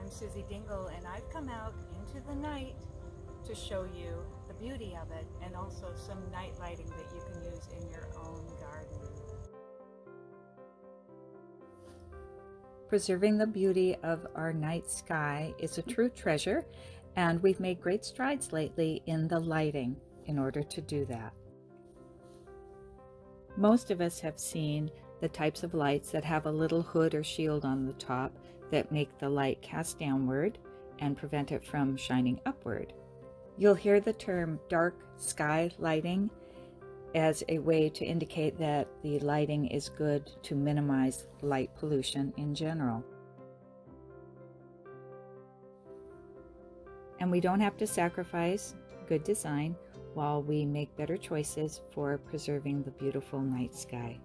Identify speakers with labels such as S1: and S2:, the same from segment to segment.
S1: I'm Susie Dingle, and I've come out into the night to show you the beauty of it and also some night lighting that you can use in your own garden.
S2: Preserving the beauty of our night sky is a true treasure, and we've made great strides lately in the lighting in order to do that. Most of us have seen the types of lights that have a little hood or shield on the top that make the light cast downward and prevent it from shining upward. You'll hear the term dark sky lighting as a way to indicate that the lighting is good to minimize light pollution in general. And we don't have to sacrifice good design while we make better choices for preserving the beautiful night sky.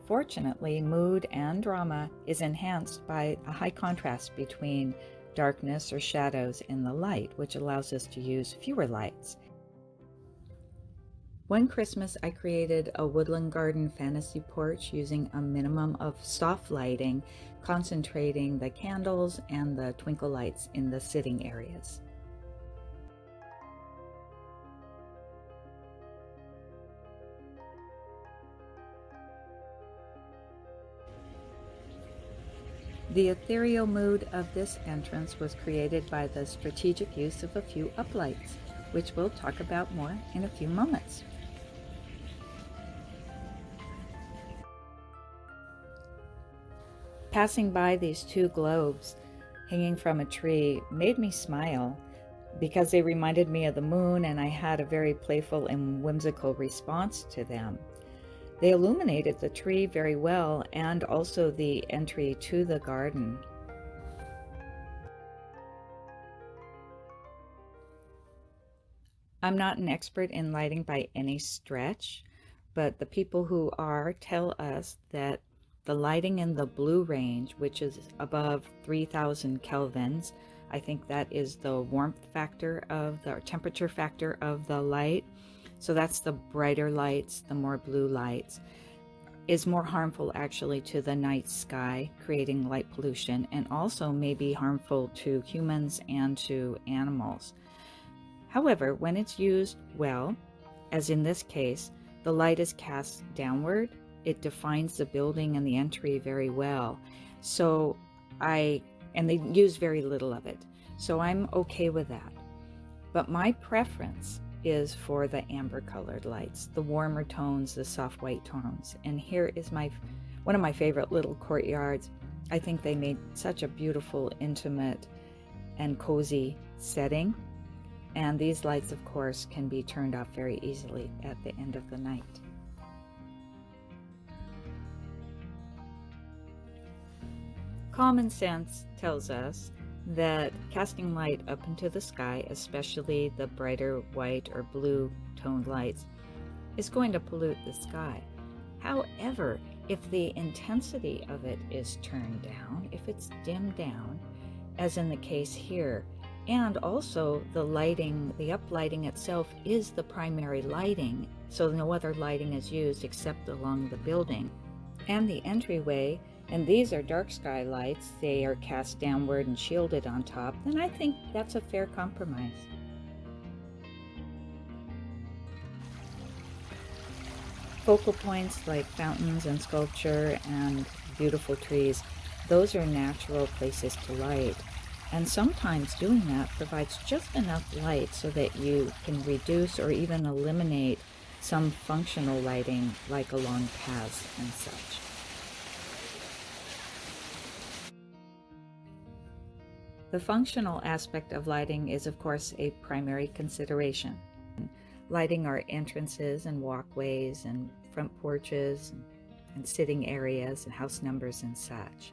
S2: Fortunately, mood and drama is enhanced by a high contrast between darkness or shadows in the light, which allows us to use fewer lights. One Christmas, I created a woodland garden fantasy porch using a minimum of soft lighting, concentrating the candles and the twinkle lights in the sitting areas. The ethereal mood of this entrance was created by the strategic use of a few uplights, which we'll talk about more in a few moments. Passing by these two globes hanging from a tree made me smile because they reminded me of the moon, and I had a very playful and whimsical response to them. They illuminated the tree very well and also the entry to the garden. I'm not an expert in lighting by any stretch, but the people who are tell us that the lighting in the blue range, which is above 3000 kelvins, I think that is the warmth factor of the temperature factor of the light. So that's the brighter lights, the more blue lights, is more harmful actually to the night sky, creating light pollution, and also may be harmful to humans and to animals. However, when it's used well, as in this case, the light is cast downward. It defines the building and the entry very well. And they use very little of it. So I'm okay with that. But my preference is for the amber colored lights, the warmer tones, the soft white tones. And here is one of my favorite little courtyards. I think they made such a beautiful, intimate, and cozy setting. And these lights, of course, can be turned off very easily at the end of the night. Common sense tells us that casting light up into the sky, especially the brighter white or blue toned lights, is going to pollute the sky. However, if the intensity of it is turned down, if it's dimmed down, as in the case here, and also the lighting, the uplighting itself is the primary lighting, so no other lighting is used except along the building and the entryway, and these are dark sky lights, they are cast downward and shielded on top, then I think that's a fair compromise. Focal points like fountains and sculpture and beautiful trees, those are natural places to light. And sometimes doing that provides just enough light so that you can reduce or even eliminate some functional lighting like along paths and such. The functional aspect of lighting is, of course, a primary consideration. Lighting our entrances and walkways and front porches and sitting areas and house numbers and such.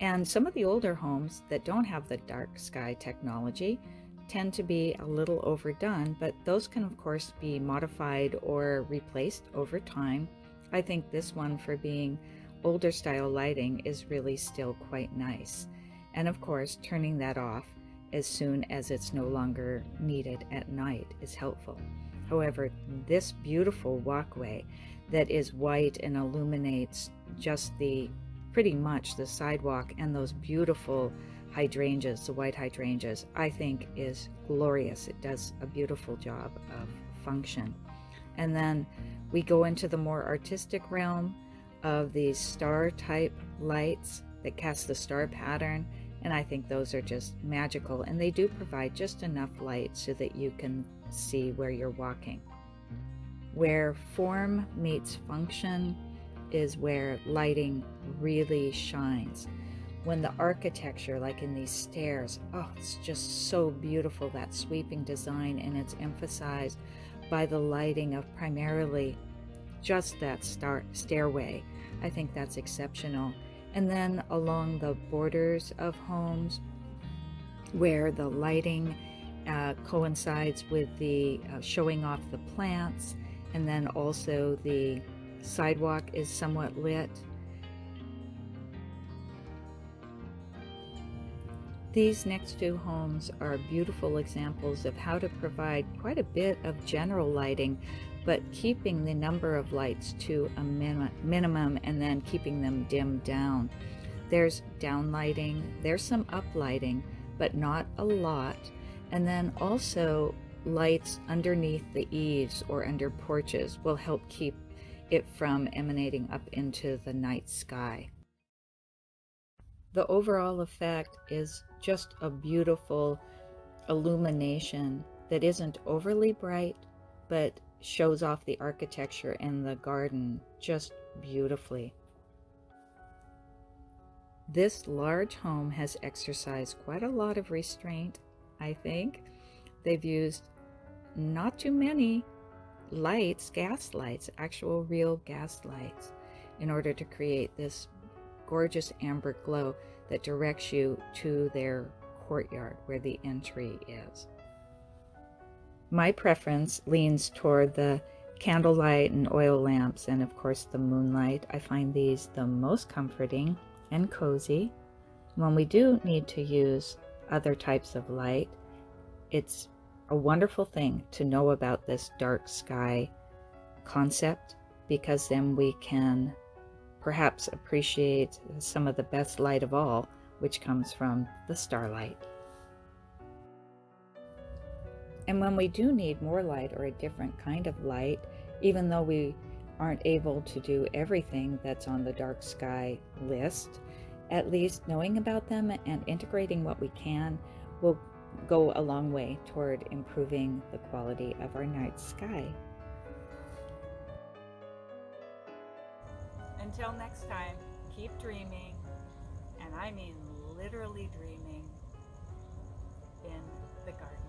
S2: And some of the older homes that don't have the dark sky technology tend to be a little overdone, but those can of course be modified or replaced over time. I think this one, for being older style lighting, is really still quite nice. And of course, turning that off as soon as it's no longer needed at night is helpful. However, this beautiful walkway that is white and illuminates just pretty much the sidewalk, and those beautiful hydrangeas, the white hydrangeas, I think is glorious. It does a beautiful job of function. And then we go into the more artistic realm of these star type lights that cast the star pattern, and I think those are just magical, and they do provide just enough light so that you can see where you're walking. Where form meets function is where lighting really shines. When the architecture, like in these stairs, oh, it's just so beautiful, that sweeping design, and it's emphasized by the lighting of primarily just that stairway. I think that's exceptional. And then along the borders of homes, where the lighting coincides with the showing off the plants, and then also the sidewalk is somewhat lit. These next two homes are beautiful examples of how to provide quite a bit of general lighting, but keeping the number of lights to a minimum and then keeping them dimmed down. There's down lighting, there's some up lighting, but not a lot. And then also lights underneath the eaves or under porches will help keep it from emanating up into the night sky. The overall effect is just a beautiful illumination that isn't overly bright, but shows off the architecture and the garden just beautifully. This large home has exercised quite a lot of restraint, I think. They've used not too many lights, gas lights, actual real gas lights, in order to create this gorgeous amber glow that directs you to their courtyard where the entry is. My preference leans toward the candlelight and oil lamps, and of course the moonlight. I find these the most comforting and cozy. When we do need to use other types of light, it's a wonderful thing to know about this dark sky concept, because then we can perhaps appreciate some of the best light of all, which comes from the starlight. And when we do need more light or a different kind of light, even though we aren't able to do everything that's on the dark sky list, at least knowing about them and integrating what we can will go a long way toward improving the quality of our night sky.
S1: Until next time, keep dreaming, and I mean literally dreaming, in the garden.